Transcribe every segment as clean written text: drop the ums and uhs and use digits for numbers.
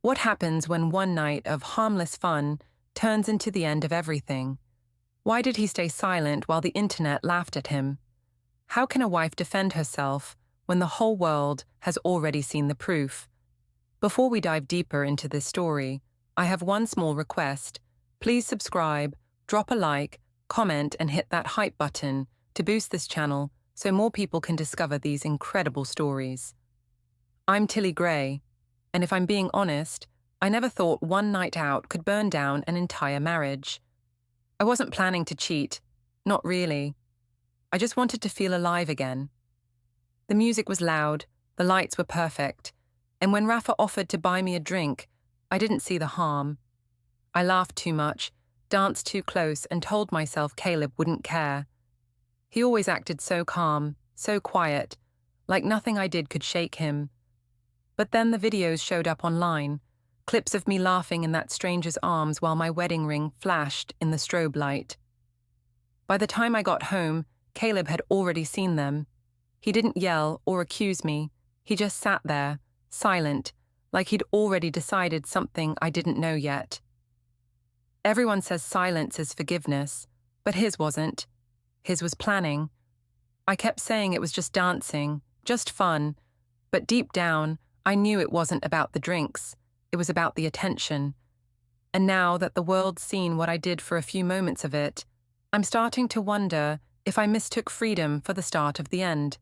What happens when one night of harmless fun turns into the end of everything? Why did he stay silent while the internet laughed at him? How can a wife defend herself when the whole world has already seen the proof? Before we dive deeper into this story, I have one small request. Please subscribe, drop a like, comment, and hit that hype button to boost this channel so more people can discover these incredible stories. I'm Tilly Gray, and if I'm being honest, I never thought one night out could burn down an entire marriage. I wasn't planning to cheat, not really. I just wanted to feel alive again. The music was loud, the lights were perfect, and when Rafa offered to buy me a drink, I didn't see the harm. I laughed too much, danced too close, and told myself Caleb wouldn't care. He always acted so calm, so quiet, like nothing I did could shake him. But then the videos showed up online, clips of me laughing in that stranger's arms while my wedding ring flashed in the strobe light. By the time I got home, Caleb had already seen them. He didn't yell or accuse me. He just sat there, silent, like he'd already decided something I didn't know yet. Everyone says silence is forgiveness, but his wasn't. His was planning. I kept saying it was just dancing, just fun, but deep down, I knew it wasn't about the drinks. It was about the attention. And now that the world's seen what I did for a few moments of it, I'm starting to wonder if I mistook freedom for the start of the end.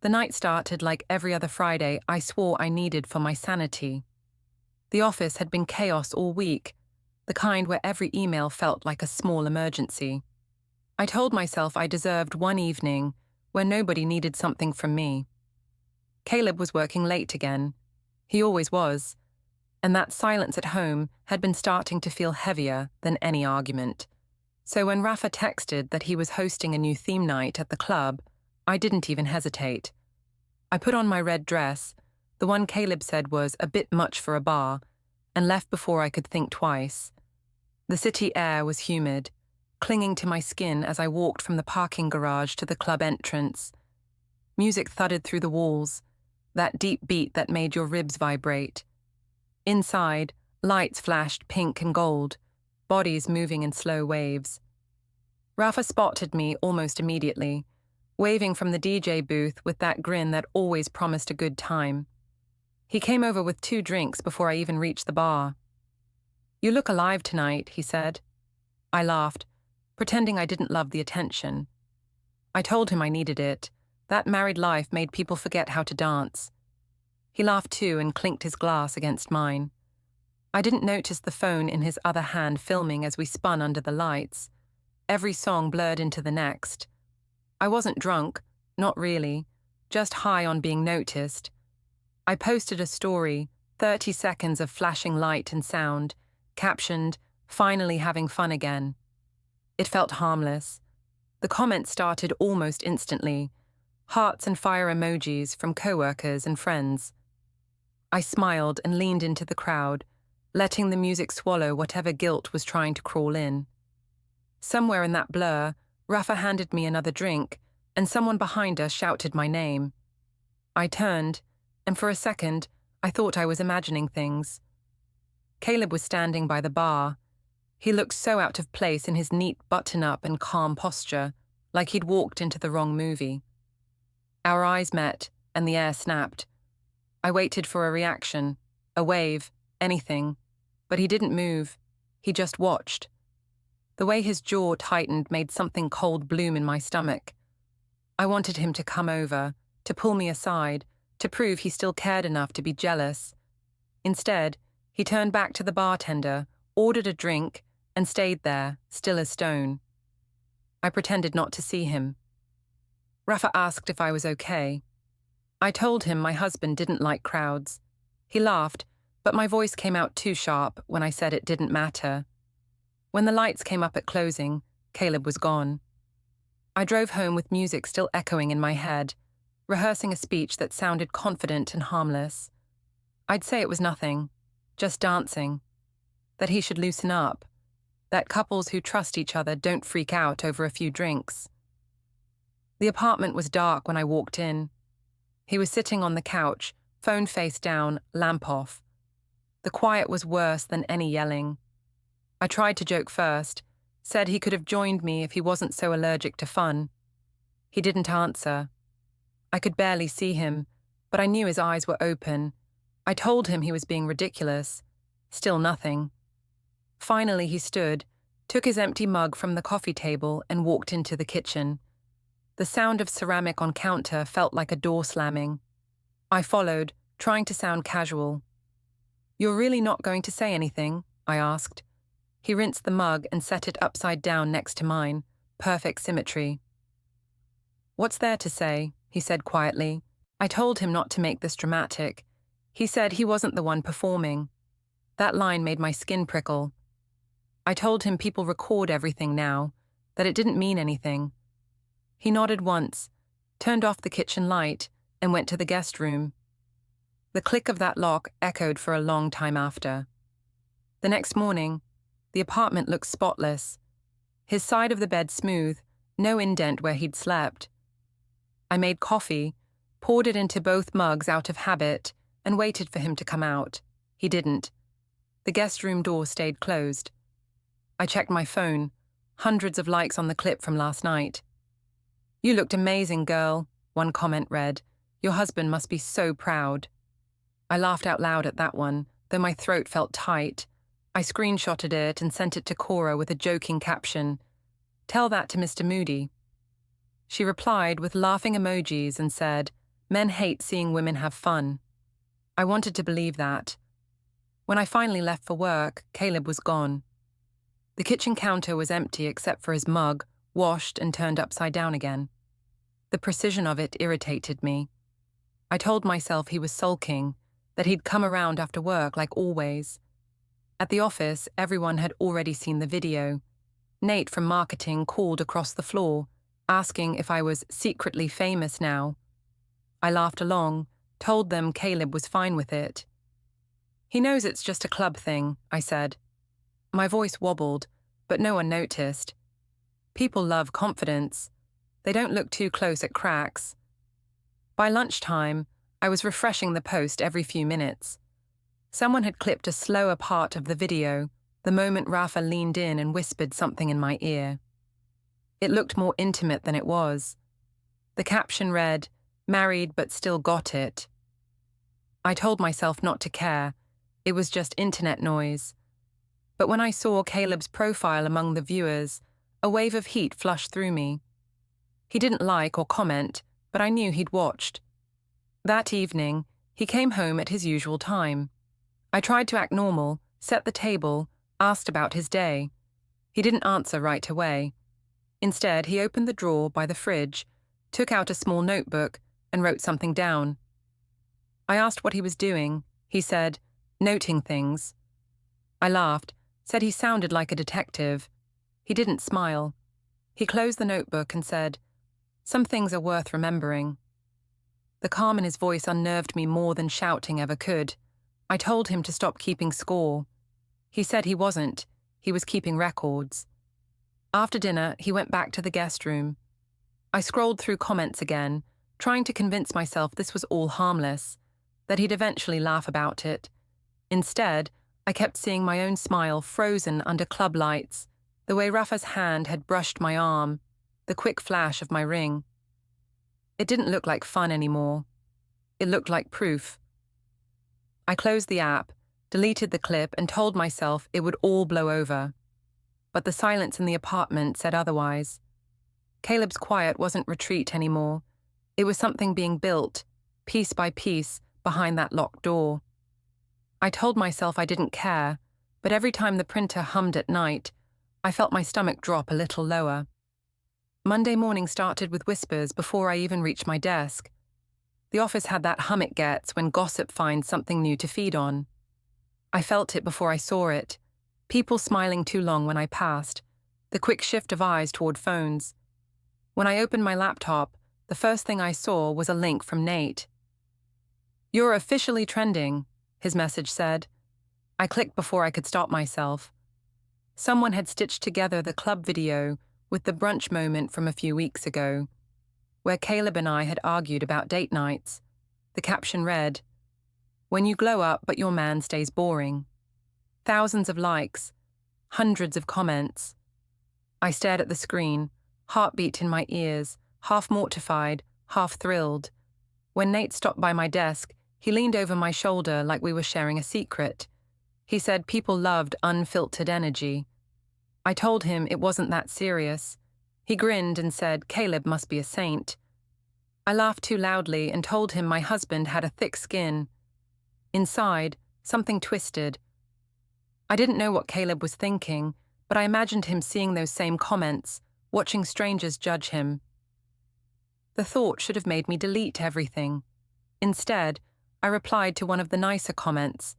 The night started like every other Friday I swore I needed for my sanity. The office had been chaos all week, the kind where every email felt like a small emergency. I told myself I deserved one evening where nobody needed something from me. Caleb was working late again. He always was. And that silence at home had been starting to feel heavier than any argument. So when Rafa texted that he was hosting a new theme night at the club, I didn't even hesitate. I put on my red dress, the one Caleb said was a bit much for a bar, and left before I could think twice. The city air was humid, clinging to my skin as I walked from the parking garage to the club entrance. Music thudded through the walls, that deep beat that made your ribs vibrate. Inside, lights flashed pink and gold, bodies moving in slow waves. Rafa spotted me almost immediately, waving from the DJ booth with that grin that always promised a good time. He came over with 2 drinks before I even reached the bar. "You look alive tonight," he said. I laughed, pretending I didn't love the attention. I told him I needed it. That married life made people forget how to dance. He laughed too and clinked his glass against mine. I didn't notice the phone in his other hand filming as we spun under the lights. Every song blurred into the next. I wasn't drunk, not really, just high on being noticed. I posted a story, 30 seconds of flashing light and sound, captioned, "Finally having fun again." It felt harmless. The comments started almost instantly. Hearts and fire emojis from coworkers and friends. I smiled and leaned into the crowd, letting the music swallow whatever guilt was trying to crawl in. Somewhere in that blur, Rafa handed me another drink, and someone behind us shouted my name. I turned, and for a second, I thought I was imagining things. Caleb was standing by the bar. He looked so out of place in his neat button-up and calm posture, like he'd walked into the wrong movie. Our eyes met, and the air snapped. I waited for a reaction, a wave, anything, but he didn't move. He just watched. The way his jaw tightened made something cold bloom in my stomach. I wanted him to come over, to pull me aside, to prove he still cared enough to be jealous. Instead, he turned back to the bartender, ordered a drink, and stayed there, still as stone. I pretended not to see him. Rafa asked if I was okay. I told him my husband didn't like crowds. He laughed, but my voice came out too sharp when I said it didn't matter. When the lights came up at closing, Caleb was gone. I drove home with music still echoing in my head, rehearsing a speech that sounded confident and harmless. I'd say it was nothing, just dancing, that he should loosen up, that couples who trust each other don't freak out over a few drinks. The apartment was dark when I walked in. He was sitting on the couch, phone face down, lamp off. The quiet was worse than any yelling. I tried to joke first, said he could have joined me if he wasn't so allergic to fun. He didn't answer. I could barely see him, but I knew his eyes were open. I told him he was being ridiculous. Still nothing. Finally he stood, took his empty mug from the coffee table and walked into the kitchen. The sound of ceramic on counter felt like a door slamming. I followed, trying to sound casual. "You're really not going to say anything?" I asked. He rinsed the mug and set it upside down next to mine, perfect symmetry. "What's there to say?" he said quietly. I told him not to make this dramatic. He said he wasn't the one performing. That line made my skin prickle. I told him people record everything now, that it didn't mean anything. He nodded once, turned off the kitchen light, and went to the guest room. The click of that lock echoed for a long time after. The next morning, the apartment looked spotless. His side of the bed smooth, no indent where he'd slept. I made coffee, poured it into both mugs out of habit, and waited for him to come out. He didn't. The guest room door stayed closed. I checked my phone, hundreds of likes on the clip from last night. "You looked amazing, girl," one comment read. "Your husband must be so proud." I laughed out loud at that one, though my throat felt tight. I screenshotted it and sent it to Cora with a joking caption, "Tell that to Mr. Moody." She replied with laughing emojis and said, "Men hate seeing women have fun." I wanted to believe that. When I finally left for work, Caleb was gone. The kitchen counter was empty except for his mug, washed and turned upside down again. The precision of it irritated me. I told myself he was sulking, that he'd come around after work like always. At the office, everyone had already seen the video. Nate from marketing called across the floor, asking if I was secretly famous now. I laughed along, told them Caleb was fine with it. "He knows it's just a club thing," I said. My voice wobbled, but no one noticed. People love confidence. They don't look too close at cracks. By lunchtime, I was refreshing the post every few minutes. Someone had clipped a slower part of the video, the moment Rafa leaned in and whispered something in my ear. It looked more intimate than it was. The caption read, "Married but still got it." I told myself not to care. It was just internet noise. But when I saw Caleb's profile among the viewers, a wave of heat flushed through me. He didn't like or comment, but I knew he'd watched. That evening, he came home at his usual time. I tried to act normal, set the table, asked about his day. He didn't answer right away. Instead, he opened the drawer by the fridge, took out a small notebook, and wrote something down. I asked what he was doing. He said, "Noting things." I laughed, said he sounded like a detective. He didn't smile. He closed the notebook and said, "Some things are worth remembering." The calm in his voice unnerved me more than shouting ever could. I told him to stop keeping score. He said he wasn't. He was keeping records. After dinner, he went back to the guest room. I scrolled through comments again, trying to convince myself this was all harmless, that he'd eventually laugh about it. Instead, I kept seeing my own smile frozen under club lights, the way Rafa's hand had brushed my arm, the quick flash of my ring. It didn't look like fun anymore. It looked like proof. I closed the app, deleted the clip, and told myself it would all blow over. But the silence in the apartment said otherwise. Caleb's quiet wasn't retreat anymore. It was something being built, piece by piece, behind that locked door. I told myself I didn't care, but every time the printer hummed at night, I felt my stomach drop a little lower. Monday morning started with whispers before I even reached my desk. The office had that hum it gets when gossip finds something new to feed on. I felt it before I saw it. People smiling too long when I passed, the quick shift of eyes toward phones. When I opened my laptop, the first thing I saw was a link from Nate. "You're officially trending," his message said. I clicked before I could stop myself. Someone had stitched together the club video with the brunch moment from a few weeks ago, where Caleb and I had argued about date nights. The caption read, When you glow up but your man stays boring. Thousands of likes, hundreds of comments. I stared at the screen, heartbeat in my ears, half mortified, half thrilled. When Nate stopped by my desk, he leaned over my shoulder like we were sharing a secret. He said people loved unfiltered energy. I told him it wasn't that serious. He grinned and said Caleb must be a saint. I laughed too loudly and told him my husband had a thick skin. Inside, something twisted. I didn't know what Caleb was thinking, but I imagined him seeing those same comments, watching strangers judge him. The thought should have made me delete everything. Instead, I replied to one of the nicer comments.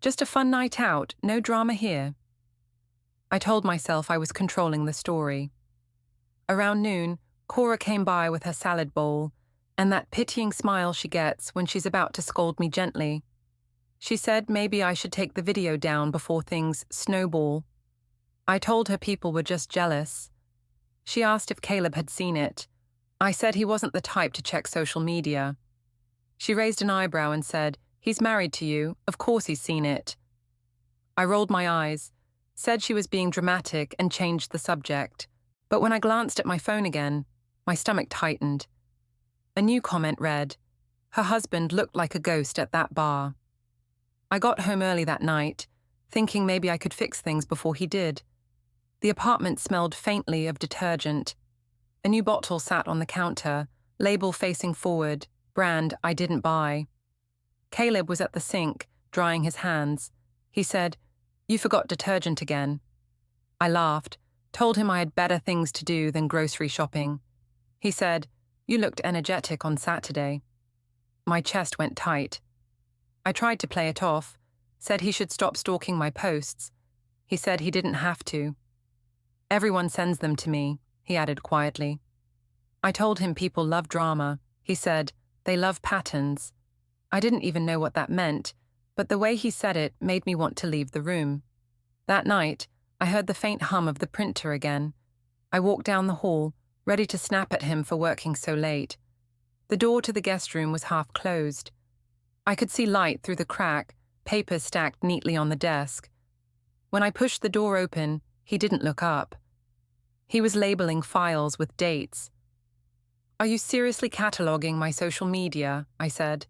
Just a fun night out, no drama here. I told myself I was controlling the story. Around noon, Cora came by with her salad bowl, and that pitying smile she gets when she's about to scold me gently. She said maybe I should take the video down before things snowball. I told her people were just jealous. She asked if Caleb had seen it. I said he wasn't the type to check social media. She raised an eyebrow and said, "He's married to you, of course he's seen it." I rolled my eyes, said she was being dramatic and changed the subject. But when I glanced at my phone again, my stomach tightened. A new comment read, "Her husband looked like a ghost at that bar." I got home early that night, thinking maybe I could fix things before he did. The apartment smelled faintly of detergent. A new bottle sat on the counter, label facing forward, brand I didn't buy. Caleb was at the sink, drying his hands. He said, "You forgot detergent again." I laughed, told him I had better things to do than grocery shopping. He said, "You looked energetic on Saturday." My chest went tight. I tried to play it off, said he should stop stalking my posts. He said he didn't have to. "Everyone sends them to me," he added quietly. I told him people love drama. He said, "They love patterns." I didn't even know what that meant, but the way he said it made me want to leave the room. That night, I heard the faint hum of the printer again. I walked down the hall, ready to snap at him for working so late. The door to the guest room was half closed. I could see light through the crack, papers stacked neatly on the desk. When I pushed the door open, he didn't look up. He was labeling files with dates. "Are you seriously cataloging my social media?" I said.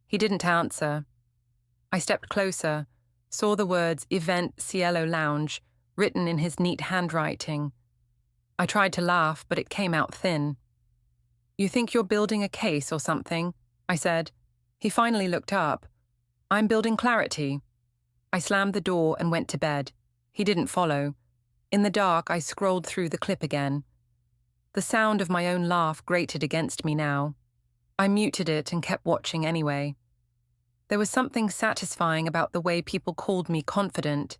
He didn't answer. I stepped closer, saw the words Event Cielo Lounge written in his neat handwriting. I tried to laugh, but it came out thin. "You think you're building a case or something?" I said. He finally looked up. "I'm building clarity." I slammed the door and went to bed. He didn't follow. In the dark, I scrolled through the clip again. The sound of my own laugh grated against me now. I muted it and kept watching anyway. There was something satisfying about the way people called me confident.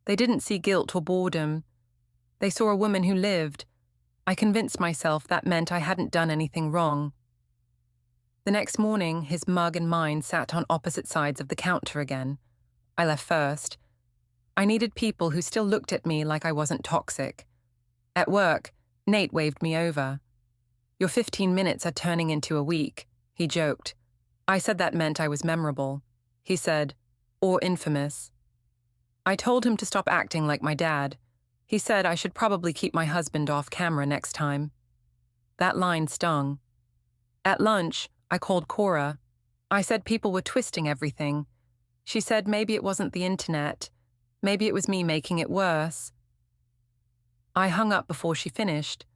They didn't see guilt or boredom. They saw a woman who lived. I convinced myself that meant I hadn't done anything wrong. The next morning, his mug and mine sat on opposite sides of the counter again. I left first. I needed people who still looked at me like I wasn't toxic. At work, Nate waved me over. "Your 15 minutes are turning into a week," he joked. I said that meant I was memorable. He said, "Or infamous." I told him to stop acting like my dad. He said I should probably keep my husband off camera next time. That line stung. At lunch, I called Cora. I said people were twisting everything. She said maybe it wasn't the internet. Maybe it was me making it worse. I hung up before she finished.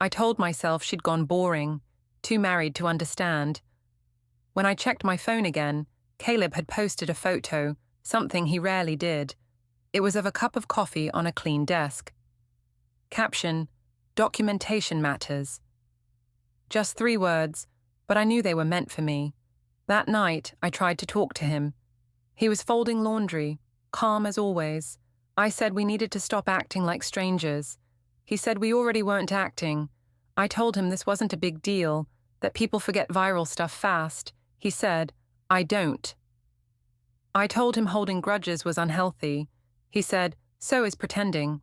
I told myself she'd gone boring, too married to understand. When I checked my phone again, Caleb had posted a photo, something he rarely did. It was of a cup of coffee on a clean desk. Caption, "Documentation matters." Just 3 words, but I knew they were meant for me. That night, I tried to talk to him. He was folding laundry, calm as always. I said we needed to stop acting like strangers. He said we already weren't acting. I told him this wasn't a big deal, that people forget viral stuff fast. He said, "I don't." I told him holding grudges was unhealthy. He said, "So is pretending."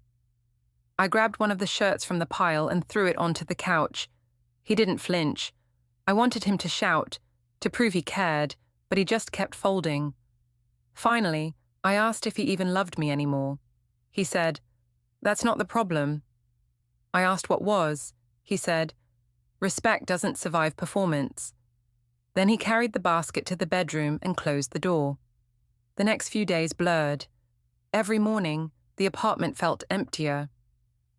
I grabbed one of the shirts from the pile and threw it onto the couch. He didn't flinch. I wanted him to shout, to prove he cared, but he just kept folding. Finally, I asked if he even loved me anymore. He said, "That's not the problem." I asked what was. He said, "Respect doesn't survive performance." Then he carried the basket to the bedroom and closed the door. The next few days blurred. Every morning, the apartment felt emptier.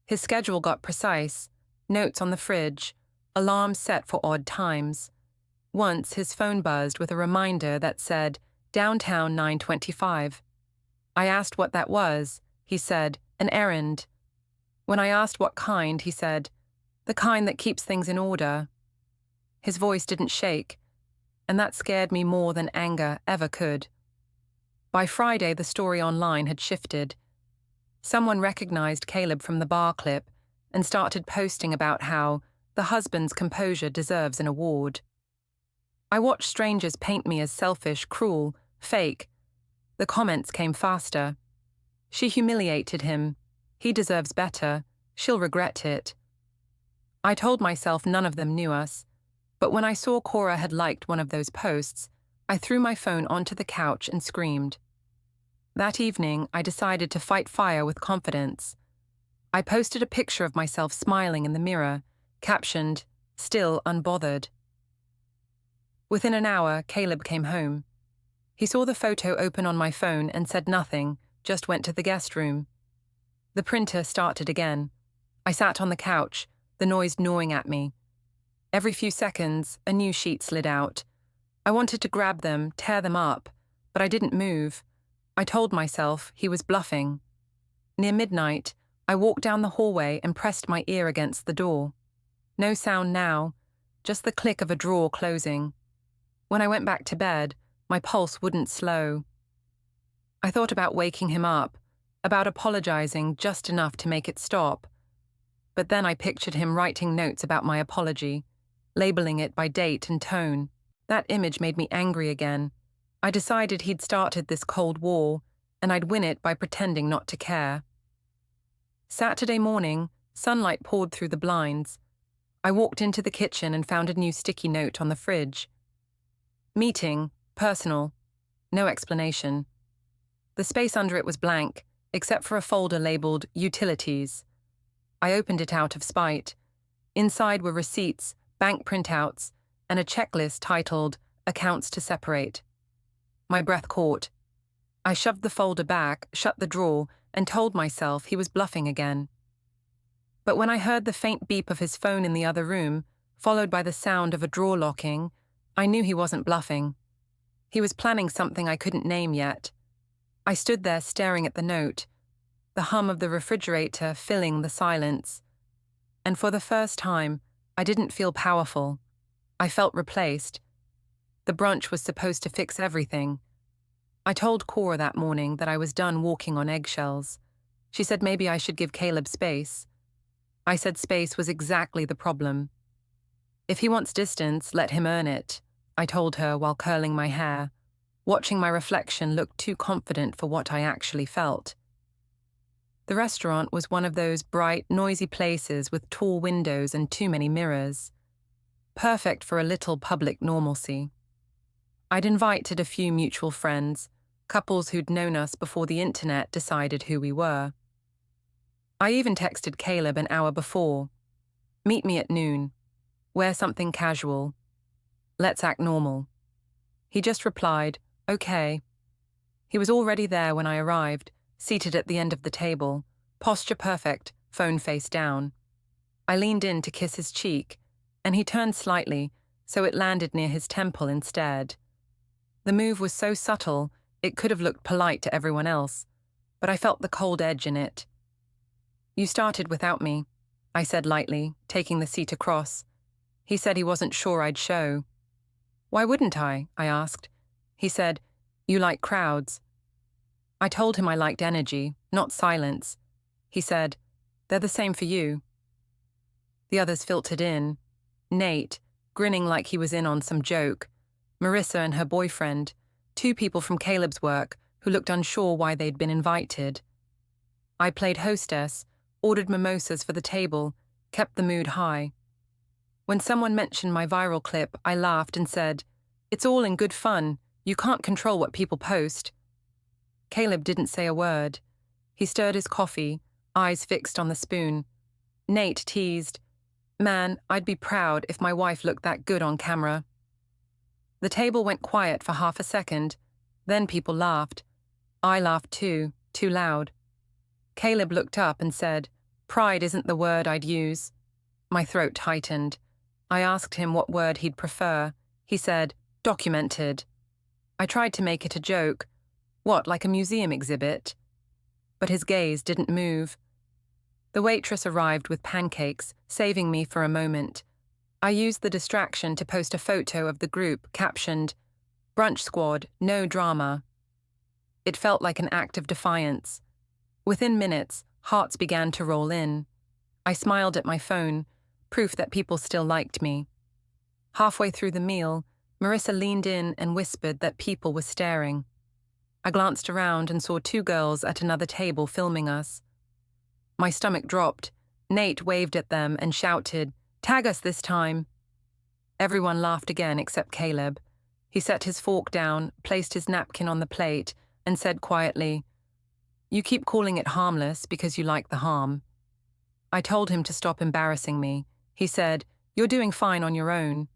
His schedule got precise, notes on the fridge, alarms set for odd times. Once his phone buzzed with a reminder that said, "Downtown 9:25. I asked what that was. He said, "An errand." When I asked what kind, he said, "The kind that keeps things in order." His voice didn't shake, and that scared me more than anger ever could. By Friday, the story online had shifted. Someone recognized Caleb from the bar clip and started posting about how the husband's composure deserves an award. I watched strangers paint me as selfish, cruel, fake. The comments came faster. "She humiliated him. He deserves better. She'll regret it." I told myself none of them knew us, but when I saw Cora had liked one of those posts, I threw my phone onto the couch and screamed. That evening, I decided to fight fire with confidence. I posted a picture of myself smiling in the mirror, captioned, "Still unbothered." Within an hour, Caleb came home. He saw the photo open on my phone and said nothing, just went to the guest room. The printer started again. I sat on the couch, the noise gnawing at me. Every few seconds, a new sheet slid out. I wanted to grab them, tear them up, but I didn't move. I told myself he was bluffing. Near midnight, I walked down the hallway and pressed my ear against the door. No sound now, just the click of a drawer closing. When I went back to bed, my pulse wouldn't slow. I thought about waking him up, about apologizing just enough to make it stop. But then I pictured him writing notes about my apology, labeling it by date and tone. That image made me angry again. I decided he'd started this cold war, and I'd win it by pretending not to care. Saturday morning, sunlight poured through the blinds. I walked into the kitchen and found a new sticky note on the fridge. "Meeting, personal, no explanation." The space under it was blank, except for a folder labeled Utilities. I opened it out of spite. Inside were receipts, bank printouts, and a checklist titled Accounts to Separate. My breath caught. I shoved the folder back, shut the drawer, and told myself he was bluffing again. But when I heard the faint beep of his phone in the other room, followed by the sound of a drawer locking, I knew he wasn't bluffing. He was planning something I couldn't name yet. I stood there staring at the note, the hum of the refrigerator filling the silence. And for the first time, I didn't feel powerful. I felt replaced. The brunch was supposed to fix everything. I told Cora that morning that I was done walking on eggshells. She said maybe I should give Caleb space. I said space was exactly the problem. "If he wants distance, let him earn it," I told her while curling my hair. Watching my reflection looked too confident for what I actually felt. The restaurant was one of those bright, noisy places with tall windows and too many mirrors. Perfect for a little public normalcy. I'd invited a few mutual friends, couples who'd known us before the internet decided who we were. I even texted Caleb an hour before. "Meet me at noon. Wear something casual. Let's act normal." He just replied, "Okay." He was already there when I arrived, seated at the end of the table, posture perfect, phone face down. I leaned in to kiss his cheek, and he turned slightly, so it landed near his temple instead. The move was so subtle, it could have looked polite to everyone else, but I felt the cold edge in it. "You started without me," I said lightly, taking the seat across. He said he wasn't sure I'd show. "Why wouldn't I?" I asked. He said, "You like crowds." I told him I liked energy, not silence. He said, "They're the same for you." The others filtered in. Nate, grinning like he was in on some joke. Marissa and her boyfriend, two people from Caleb's work who looked unsure why they'd been invited. I played hostess, ordered mimosas for the table, kept the mood high. When someone mentioned my viral clip, I laughed and said, "It's all in good fun. You can't control what people post. Caleb didn't say a word. He stirred his coffee, eyes fixed on the spoon. Nate teased, "Man, I'd be proud if my wife looked that good on camera." The table went quiet for half a second. Then people laughed. I laughed too loud. Caleb looked up and said, "Pride isn't the word I'd use." My throat tightened. I asked him what word he'd prefer. He said, "Documented." I tried to make it a joke. What, like a museum exhibit? But his gaze didn't move. The waitress arrived with pancakes, saving me for a moment. I used the distraction to post a photo of the group captioned, "Brunch Squad, no drama." It felt like an act of defiance. Within minutes, hearts began to roll in. I smiled at my phone, proof that people still liked me. Halfway through the meal, Marissa leaned in and whispered that people were staring. I glanced around and saw two girls at another table filming us. My stomach dropped. Nate waved at them and shouted, "Tag us this time." Everyone laughed again except Caleb. He set his fork down, placed his napkin on the plate, and said quietly, "You keep calling it harmless because you like the harm." I told him to stop embarrassing me. He said, "You're doing fine on your own."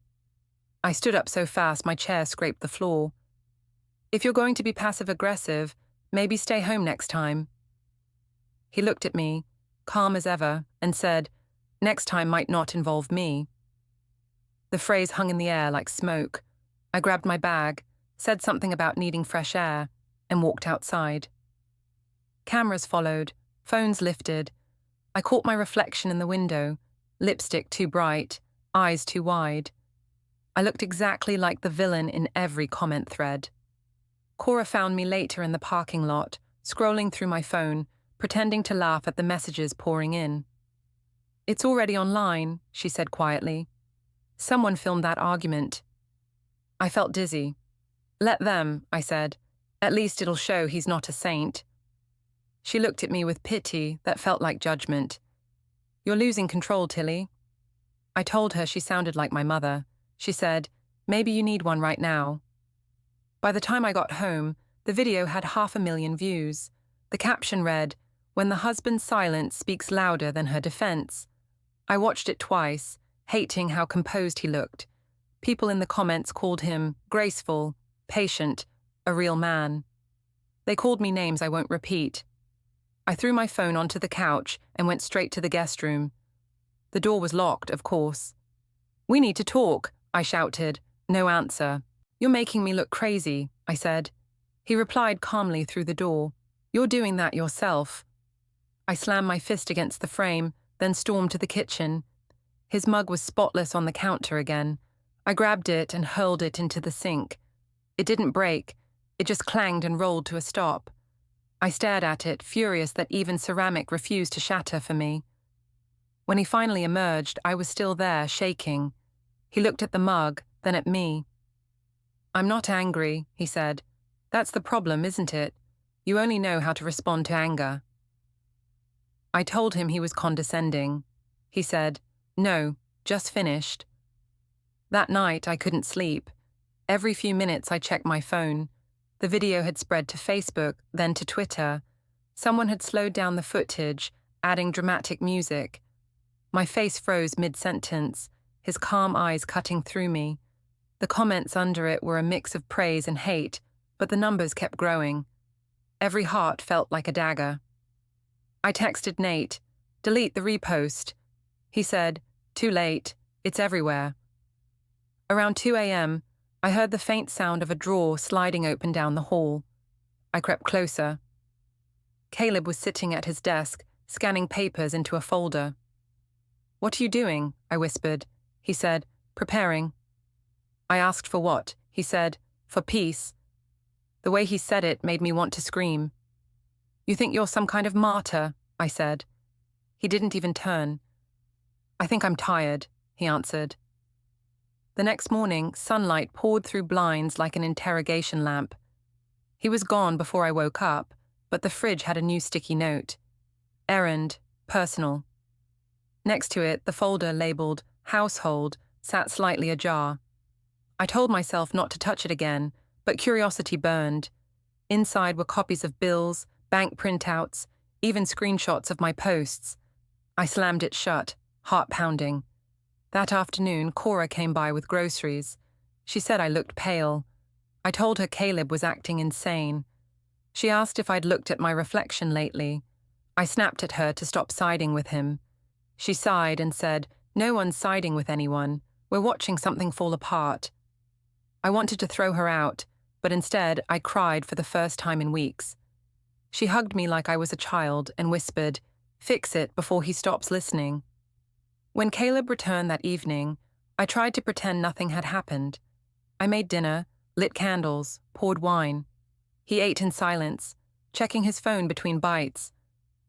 I stood up so fast my chair scraped the floor. "If you're going to be passive-aggressive, maybe stay home next time." He looked at me, calm as ever, and said, "Next time might not involve me." The phrase hung in the air like smoke. I grabbed my bag, said something about needing fresh air, and walked outside. Cameras followed, phones lifted. I caught my reflection in the window, lipstick too bright, eyes too wide. I looked exactly like the villain in every comment thread. Cora found me later in the parking lot, scrolling through my phone, pretending to laugh at the messages pouring in. "It's already online," she said quietly. "Someone filmed that argument." I felt dizzy. "Let them," I said. "At least it'll show he's not a saint." She looked at me with pity that felt like judgment. "You're losing control, Tilly." I told her she sounded like my mother. She said, "Maybe you need one right now." By the time I got home, the video had 500,000 views. The caption read, "When the husband's silence speaks louder than her defense." I watched it twice, hating how composed he looked. People in the comments called him graceful, patient, a real man. They called me names I won't repeat. I threw my phone onto the couch and went straight to the guest room. The door was locked, of course. "We need to talk," I shouted. No answer. "You're making me look crazy," I said. He replied calmly through the door, "You're doing that yourself." I slammed my fist against the frame, then stormed to the kitchen. His mug was spotless on the counter again. I grabbed it and hurled it into the sink. It didn't break. It just clanged and rolled to a stop. I stared at it, furious that even ceramic refused to shatter for me. When he finally emerged, I was still there, shaking. He looked at the mug, then at me. "I'm not angry," he said. "That's the problem, isn't it? You only know how to respond to anger." I told him he was condescending. He said, "No, just finished." That night, I couldn't sleep. Every few minutes, I checked my phone. The video had spread to Facebook, then to Twitter. Someone had slowed down the footage, adding dramatic music. My face froze mid-sentence, his calm eyes cutting through me. The comments under it were a mix of praise and hate, but the numbers kept growing. Every heart felt like a dagger. I texted Nate, "Delete the repost." He said, "Too late, it's everywhere." Around 2 a.m., I heard the faint sound of a drawer sliding open down the hall. I crept closer. Caleb was sitting at his desk, scanning papers into a folder. "What are you doing?" I whispered. He said, "Preparing." I asked for what? He said, "For peace." The way he said it made me want to scream. "You think you're some kind of martyr?" I said. He didn't even turn. "I think I'm tired," he answered. The next morning, sunlight poured through blinds like an interrogation lamp. He was gone before I woke up, but the fridge had a new sticky note. Errand, personal. Next to it, the folder labeled household sat slightly ajar. I told myself not to touch it again, but curiosity burned. Inside were copies of bills, bank printouts, even screenshots of my posts. I slammed it shut, heart pounding. That afternoon, Cora came by with groceries. She said I looked pale. I told her Caleb was acting insane. She asked if I'd looked at my reflection lately. I snapped at her to stop siding with him. She sighed and said, "No one's siding with anyone. We're watching something fall apart." I wanted to throw her out, but instead I cried for the first time in weeks. She hugged me like I was a child and whispered, "Fix it before he stops listening." When Caleb returned that evening, I tried to pretend nothing had happened. I made dinner, lit candles, poured wine. He ate in silence, checking his phone between bites.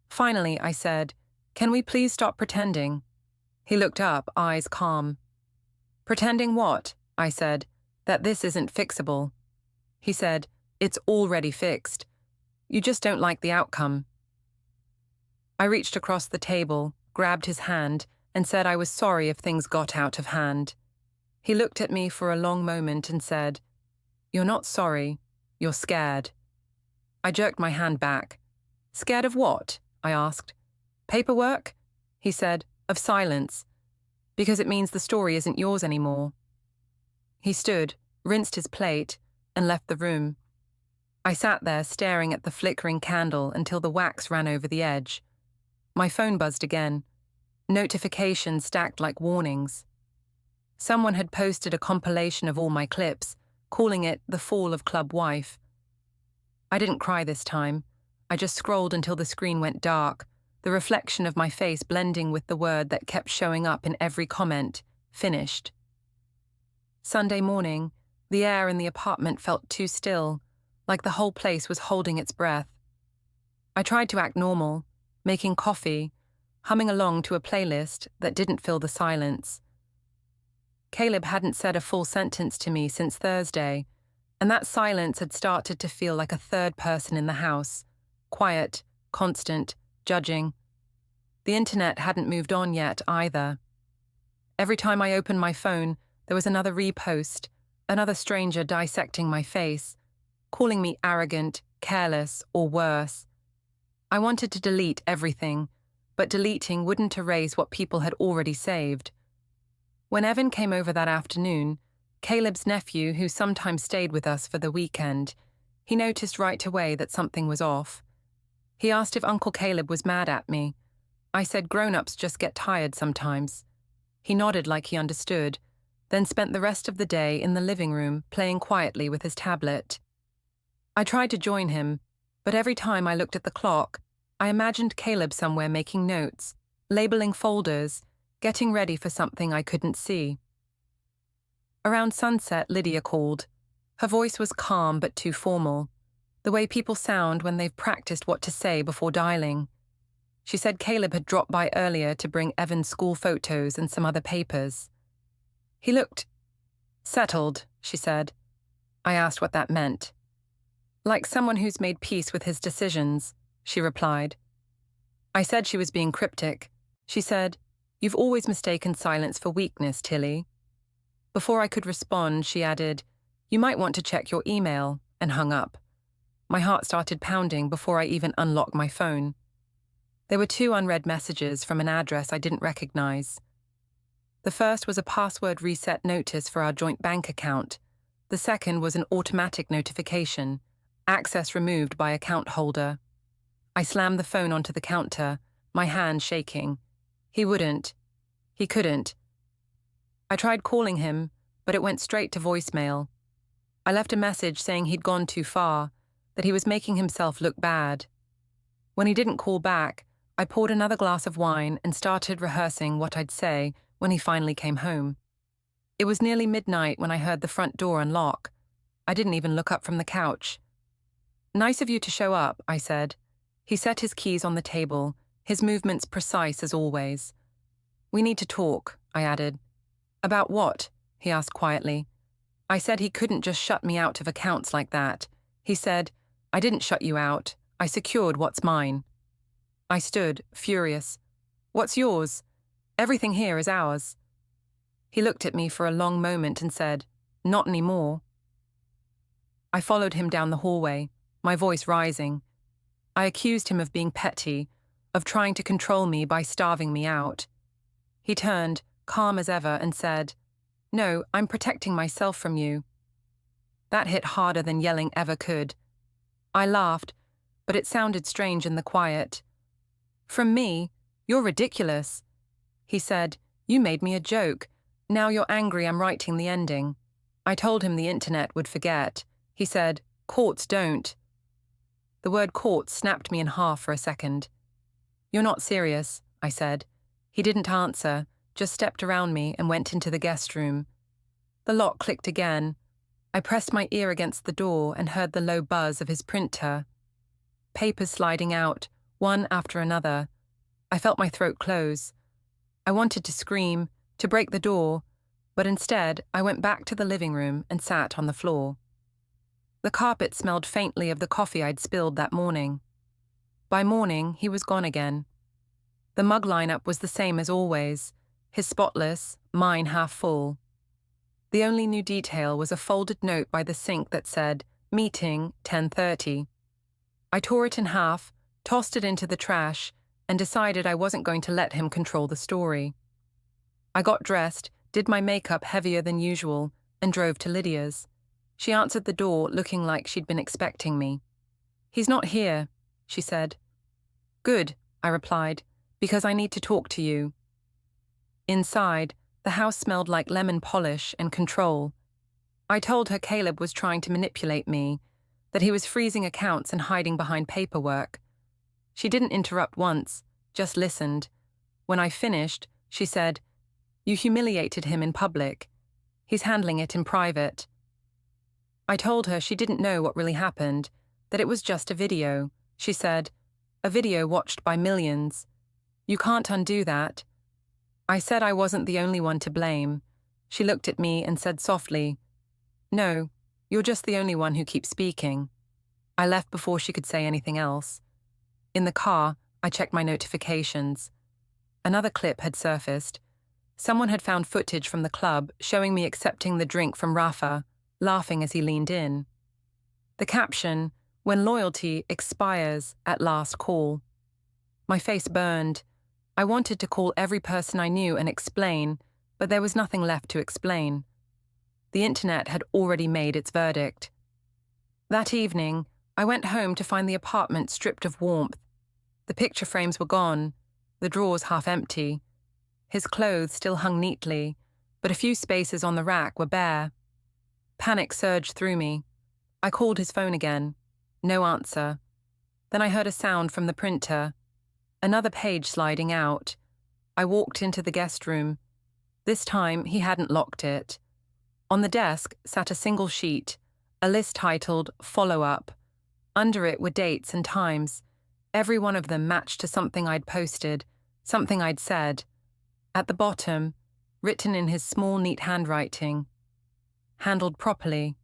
Finally, I said, "Can we please stop pretending?" He looked up, eyes calm. "Pretending what?" I said. "That this isn't fixable." He said, "It's already fixed. You just don't like the outcome." I reached across the table, grabbed his hand, and said I was sorry if things got out of hand. He looked at me for a long moment and said, "You're not sorry, you're scared." I jerked my hand back. "Scared of what?" I asked. "Paperwork?" He said, "Of silence. Because it means the story isn't yours anymore." He stood, rinsed his plate, and left the room. I sat there staring at the flickering candle until the wax ran over the edge. My phone buzzed again. Notifications stacked like warnings. Someone had posted a compilation of all my clips, calling it The Fall of Club Wife. I didn't cry this time. I just scrolled until the screen went dark, the reflection of my face blending with the word that kept showing up in every comment, "Finished." Sunday morning, the air in the apartment felt too still, like the whole place was holding its breath. I tried to act normal, making coffee, humming along to a playlist that didn't fill the silence. Caleb hadn't said a full sentence to me since Thursday, and that silence had started to feel like a third person in the house, quiet, constant, judging. The internet hadn't moved on yet either. Every time I opened my phone, there was another repost, another stranger dissecting my face, calling me arrogant, careless, or worse. I wanted to delete everything, but deleting wouldn't erase what people had already saved. When Evan came over that afternoon, Caleb's nephew, who sometimes stayed with us for the weekend, he noticed right away that something was off. He asked if Uncle Caleb was mad at me. I said grown-ups just get tired sometimes. He nodded like he understood, then spent the rest of the day in the living room playing quietly with his tablet. I tried to join him, but every time I looked at the clock, I imagined Caleb somewhere making notes, labeling folders, getting ready for something I couldn't see. Around sunset, Lydia called. Her voice was calm but too formal, the way people sound when they've practiced what to say before dialing. She said Caleb had dropped by earlier to bring Evan's school photos and some other papers. He looked settled, she said. I asked what that meant. Like someone who's made peace with his decisions, she replied. I said she was being cryptic. She said, "You've always mistaken silence for weakness, Tilly." Before I could respond, she added, "You might want to check your email," and hung up. My heart started pounding before I even unlocked my phone. There were 2 unread messages from an address I didn't recognize. The first was a password reset notice for our joint bank account. The second was an automatic notification, access removed by account holder. I slammed the phone onto the counter, my hand shaking. He wouldn't. He couldn't. I tried calling him, but it went straight to voicemail. I left a message saying he'd gone too far, that he was making himself look bad. When he didn't call back, I poured another glass of wine and started rehearsing what I'd say when he finally came home. It was nearly midnight when I heard the front door unlock. I didn't even look up from the couch. "Nice of you to show up," I said. He set his keys on the table, his movements precise as always. "We need to talk," I added. "About what?" he asked quietly. I said he couldn't just shut me out of accounts like that. He said, "I didn't shut you out. I secured what's mine." I stood, furious. "What's yours? Everything here is ours." He looked at me for a long moment and said, "Not anymore." I followed him down the hallway, my voice rising. I accused him of being petty, of trying to control me by starving me out. He turned, calm as ever, and said, "No, I'm protecting myself from you." That hit harder than yelling ever could. I laughed, but it sounded strange in the quiet. "From me? You're ridiculous." He said, "You made me a joke. Now you're angry I'm writing the ending." I told him the internet would forget. He said, "Courts don't." The word courts snapped me in half for a second. "You're not serious," I said. He didn't answer, just stepped around me and went into the guest room. The lock clicked again. I pressed my ear against the door and heard the low buzz of his printer. Papers sliding out, one after another. I felt my throat close. I wanted to scream, to break the door, but instead I went back to the living room and sat on the floor. The carpet smelled faintly of the coffee I'd spilled that morning. By morning, he was gone again. The mug lineup was the same as always, his spotless, mine half full. The only new detail was a folded note by the sink that said, "Meeting, 10:30. I tore it in half, tossed it into the trash, and decided I wasn't going to let him control the story. I got dressed, did my makeup heavier than usual, and drove to Lydia's. She answered the door looking like she'd been expecting me. "He's not here," she said. "Good," I replied, "because I need to talk to you." Inside, the house smelled like lemon polish and control. I told her Caleb was trying to manipulate me, that he was freezing accounts and hiding behind paperwork. She didn't interrupt once, just listened. When I finished, she said, "You humiliated him in public. He's handling it in private." I told her she didn't know what really happened, that it was just a video. She said, "A video watched by millions. You can't undo that." I said I wasn't the only one to blame. She looked at me and said softly, "No, you're just the only one who keeps speaking." I left before she could say anything else. In the car, I checked my notifications. Another clip had surfaced. Someone had found footage from the club showing me accepting the drink from Rafa, laughing as he leaned in. The caption, "When loyalty expires at last call." My face burned. I wanted to call every person I knew and explain, but there was nothing left to explain. The internet had already made its verdict. That evening, I went home to find the apartment stripped of warmth. The picture frames were gone, the drawers half empty. His clothes still hung neatly, but a few spaces on the rack were bare. Panic surged through me. I called his phone again. No answer. Then I heard a sound from the printer. Another page sliding out. I walked into the guest room. This time, he hadn't locked it. On the desk sat a single sheet, a list titled "Follow Up." Under it were dates and times. Every one of them matched to something I'd posted, something I'd said. At the bottom, written in his small, neat handwriting, "Handled properly."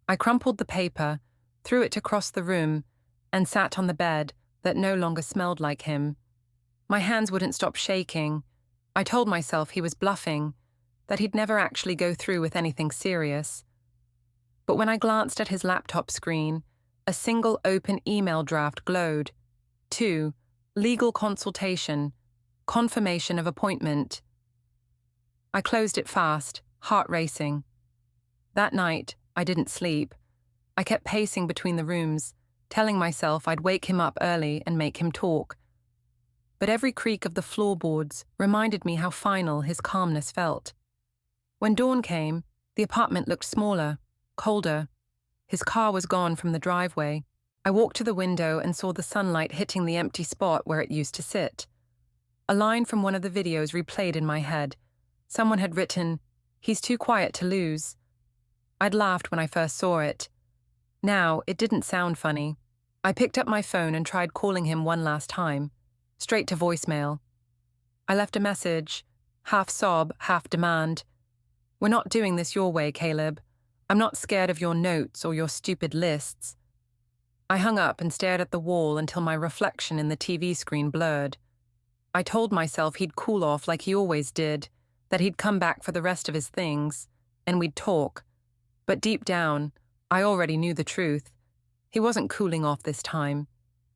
I crumpled the paper, threw it across the room, and sat on the bed that no longer smelled like him. My hands wouldn't stop shaking. I told myself he was bluffing, that he'd never actually go through with anything serious. But when I glanced at his laptop screen, a single open email draft glowed. 2. Legal consultation. Confirmation of appointment. I closed it fast, heart racing. That night, I didn't sleep. I kept pacing between the rooms, telling myself I'd wake him up early and make him talk. But every creak of the floorboards reminded me how final his calmness felt. When dawn came, the apartment looked smaller, colder. His car was gone from the driveway. I walked to the window and saw the sunlight hitting the empty spot where it used to sit. A line from one of the videos replayed in my head. Someone had written, "He's too quiet to lose." I'd laughed when I first saw it. Now, it didn't sound funny. I picked up my phone and tried calling him one last time, straight to voicemail. I left a message, half sob, half demand. "We're not doing this your way, Caleb. I'm not scared of your notes or your stupid lists." I hung up and stared at the wall until my reflection in the TV screen blurred. I told myself he'd cool off like he always did, that he'd come back for the rest of his things, and we'd talk. But deep down, I already knew the truth. He wasn't cooling off this time.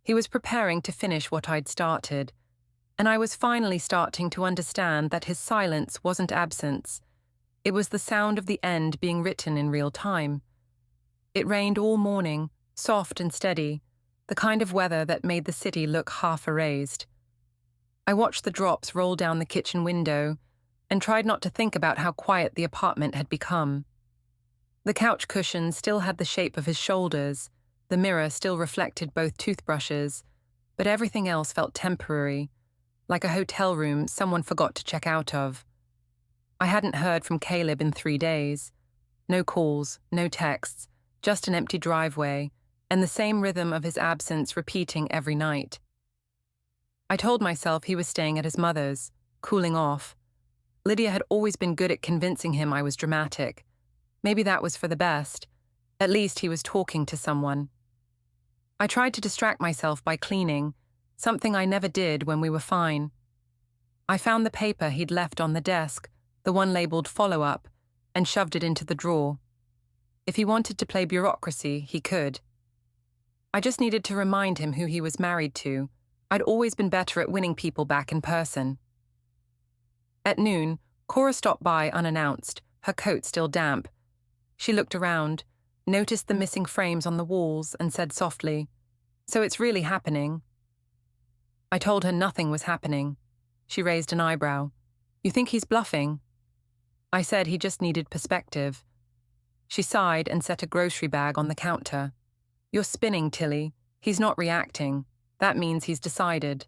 He was preparing to finish what I'd started, and I was finally starting to understand that his silence wasn't absence. It was the sound of the end being written in real time. It rained all morning, soft and steady, the kind of weather that made the city look half erased. I watched the drops roll down the kitchen window and tried not to think about how quiet the apartment had become. The couch cushions still had the shape of his shoulders, the mirror still reflected both toothbrushes, but everything else felt temporary, like a hotel room someone forgot to check out of. I hadn't heard from Caleb in 3 days. No calls, no texts, just an empty driveway, and the same rhythm of his absence repeating every night. I told myself he was staying at his mother's, cooling off. Lydia had always been good at convincing him I was dramatic. Maybe that was for the best. At least he was talking to someone. I tried to distract myself by cleaning, something I never did when we were fine. I found the paper he'd left on the desk, the one labeled follow-up, and shoved it into the drawer. If he wanted to play bureaucracy, he could. I just needed to remind him who he was married to. I'd always been better at winning people back in person. At noon, Cora stopped by unannounced, her coat still damp. She looked around, noticed the missing frames on the walls, and said softly, "So it's really happening?" I told her nothing was happening. She raised an eyebrow. "You think he's bluffing?" I said he just needed perspective. She sighed and set a grocery bag on the counter. "You're spinning, Tilly. He's not reacting. That means he's decided."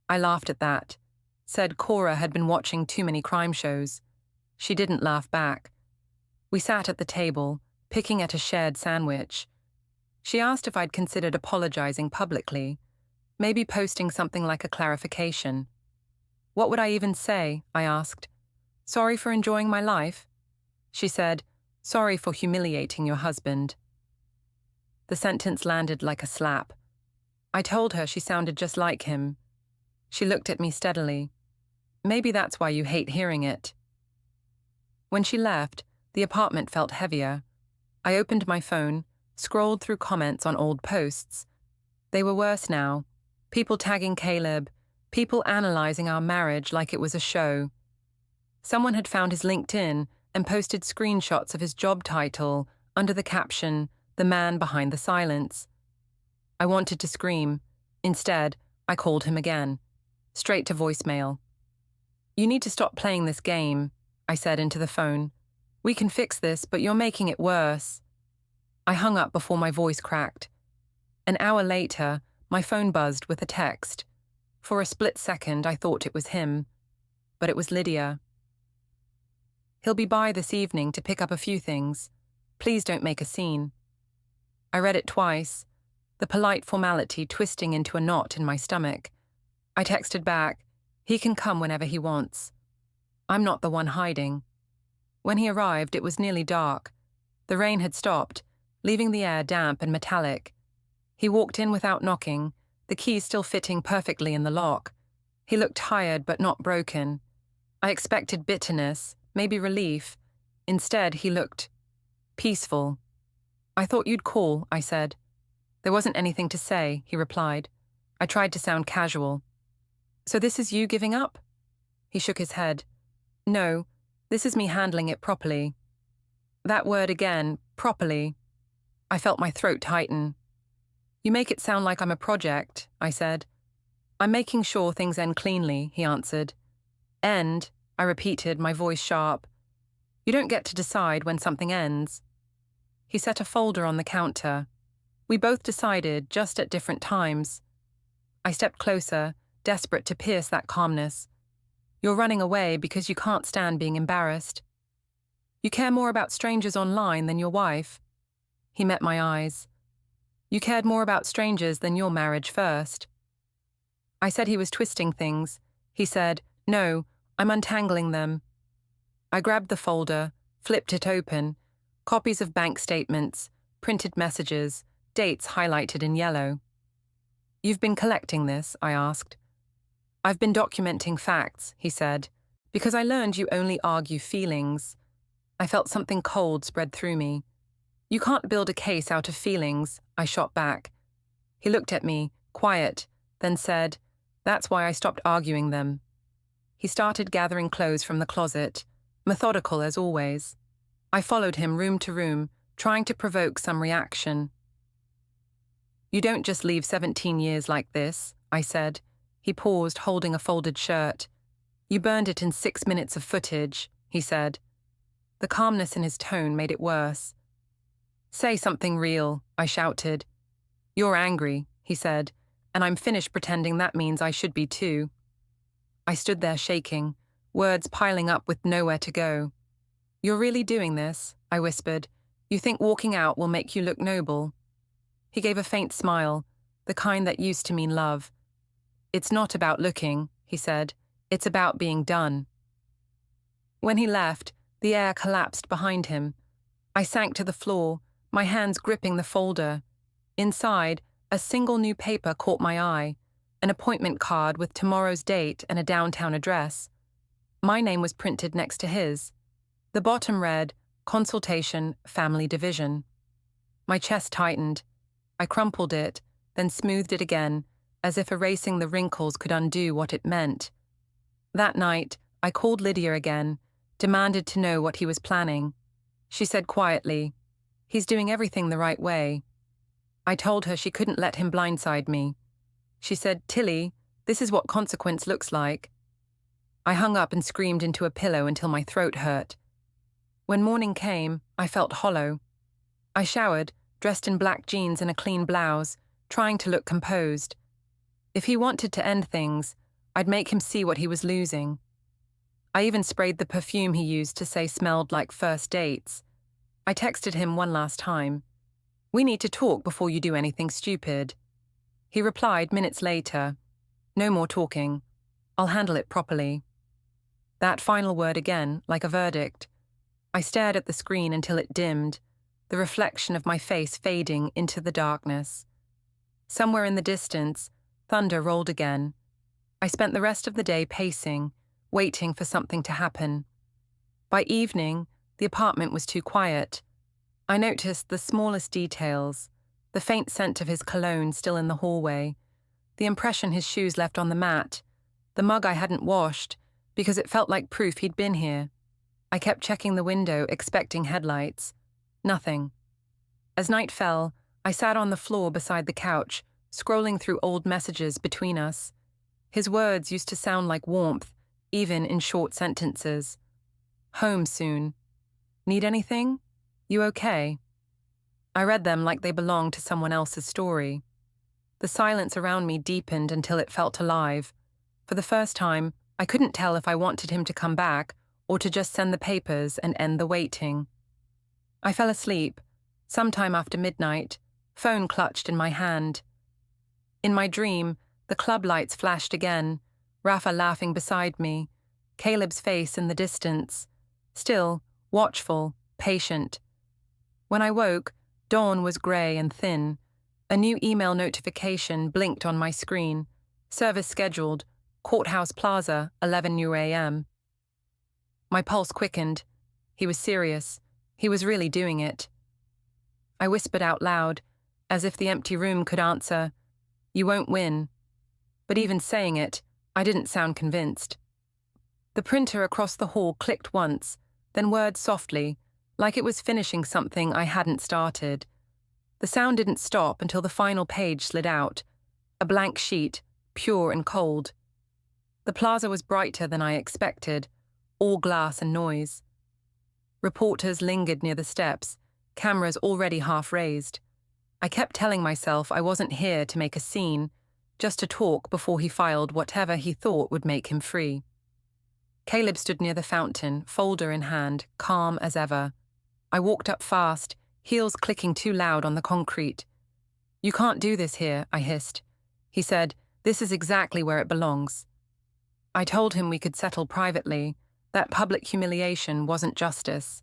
I laughed at that. Said Cora had been watching too many crime shows. She didn't laugh back. We sat at the table, picking at a shared sandwich. She asked if I'd considered apologizing publicly, maybe posting something like a clarification. "What would I even say?" I asked. "Sorry for enjoying my life?" She said, "Sorry for humiliating your husband." The sentence landed like a slap. I told her she sounded just like him. She looked at me steadily. "Maybe that's why you hate hearing it." When she left, the apartment felt heavier. I opened my phone, scrolled through comments on old posts. They were worse now. People tagging Caleb, people analyzing our marriage like it was a show. Someone had found his LinkedIn and posted screenshots of his job title under the caption, "The man behind the silence." I wanted to scream. Instead, I called him again, straight to voicemail. "You need to stop playing this game," I said into the phone. "We can fix this, but you're making it worse." I hung up before my voice cracked. An hour later, my phone buzzed with a text. For a split second, I thought it was him. But it was Lydia. "He'll be by this evening to pick up a few things. Please don't make a scene." I read it twice, the polite formality twisting into a knot in my stomach. I texted back, "He can come whenever he wants. I'm not the one hiding." When he arrived, it was nearly dark. The rain had stopped, leaving the air damp and metallic. He walked in without knocking, the key still fitting perfectly in the lock. He looked tired but not broken. I expected bitterness, maybe relief. Instead, he looked peaceful. "I thought you'd call," I said. "There wasn't anything to say," he replied. I tried to sound casual. "So this is you giving up?" He shook his head. "No, this is me handling it properly." That word again, properly. I felt my throat tighten. "You make it sound like I'm a project," I said. "I'm making sure things end cleanly," he answered. "End," I repeated, my voice sharp. "You don't get to decide when something ends." He set a folder on the counter. We both decided, just at different times. I stepped closer, desperate to pierce that calmness. "You're running away because you can't stand being embarrassed. You care more about strangers online than your wife." He met my eyes. "You cared more about strangers than your marriage first." I said he was twisting things. He said, "No, I'm untangling them." I grabbed the folder, flipped it open. Copies of bank statements, printed messages, dates highlighted in yellow. "You've been collecting this?" I asked. "I've been documenting facts," he said, "because I learned you only argue feelings." I felt something cold spread through me. You can't build a case out of feelings, I shot back. He looked at me, quiet, then said, "That's why I stopped arguing them." He started gathering clothes from the closet, methodical as always. I followed him room to room, trying to provoke some reaction. "You don't just leave 17 years like this," I said. He paused, holding a folded shirt. "You burned it in 6 minutes of footage," he said. The calmness in his tone made it worse. "Say something real," I shouted. "You're angry," he said, "and I'm finished pretending that means I should be too." I stood there shaking, words piling up with nowhere to go. "You're really doing this?" I whispered. "You think walking out will make you look noble?" He gave a faint smile, the kind that used to mean love. "It's not about looking," he said. "It's about being done." When he left, the air collapsed behind him. I sank to the floor, my hands gripping the folder. Inside, a single new paper caught my eye, an appointment card with tomorrow's date and a downtown address. My name was printed next to his. The bottom read, "Consultation, Family Division." My chest tightened. I crumpled it, then smoothed it again, as if erasing the wrinkles could undo what it meant. That night, I called Lydia again, demanded to know what he was planning. She said quietly, "He's doing everything the right way." I told her she couldn't let him blindside me. She said, "Tilly, this is what consequence looks like." I hung up and screamed into a pillow until my throat hurt. When morning came, I felt hollow. I showered, dressed in black jeans and a clean blouse, trying to look composed. If he wanted to end things, I'd make him see what he was losing. I even sprayed the perfume he used to say smelled like first dates. I texted him one last time. "We need to talk before you do anything stupid." He replied minutes later, "No more talking. I'll handle it properly." That final word again, like a verdict. I stared at the screen until it dimmed, the reflection of my face fading into the darkness. Somewhere in the distance, thunder rolled again. I spent the rest of the day pacing, waiting for something to happen. By evening, the apartment was too quiet. I noticed the smallest details, the faint scent of his cologne still in the hallway, the impression his shoes left on the mat, the mug I hadn't washed, because it felt like proof he'd been here. I kept checking the window, expecting headlights. Nothing. As night fell, I sat on the floor beside the couch, scrolling through old messages between us. His words used to sound like warmth, even in short sentences. "Home soon. Need anything? You okay?" I read them like they belonged to someone else's story. The silence around me deepened until it felt alive. For the first time, I couldn't tell if I wanted him to come back or to just send the papers and end the waiting. I fell asleep, sometime after midnight, phone clutched in my hand. In my dream, the club lights flashed again, Rafa laughing beside me, Caleb's face in the distance, still, watchful, patient. When I woke, dawn was grey and thin. A new email notification blinked on my screen. Service scheduled, Courthouse Plaza, 11 a.m. My pulse quickened. He was serious. He was really doing it. I whispered out loud, as if the empty room could answer, "You won't win." But even saying it, I didn't sound convinced. The printer across the hall clicked once, then whirred softly, like it was finishing something I hadn't started. The sound didn't stop until the final page slid out, a blank sheet, pure and cold. The plaza was brighter than I expected, all glass and noise. Reporters lingered near the steps, cameras already half raised. I kept telling myself I wasn't here to make a scene, just to talk before he filed whatever he thought would make him free. Caleb stood near the fountain, folder in hand, calm as ever. I walked up fast, heels clicking too loud on the concrete. "You can't do this here," I hissed. He said, "This is exactly where it belongs." I told him we could settle privately, that public humiliation wasn't justice.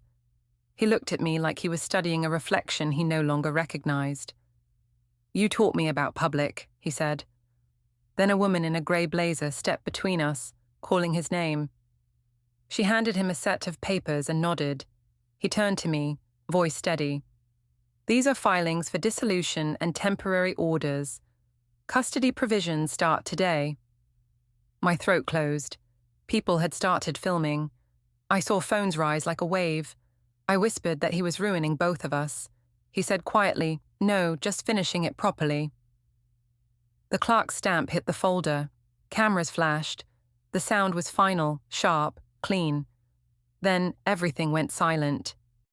He looked at me like he was studying a reflection he no longer recognized. "You taught me about public," he said. Then a woman in a grey blazer stepped between us, calling his name. She handed him a set of papers and nodded. He turned to me, voice steady. These are filings for dissolution and temporary orders. Custody provisions start today. My throat closed. People had started filming. I saw phones rise like a wave. I whispered that he was ruining both of us. He said quietly, "No, just finishing it properly." The clerk's stamp hit the folder. Cameras flashed. The sound was final, sharp, clean. Then everything went silent.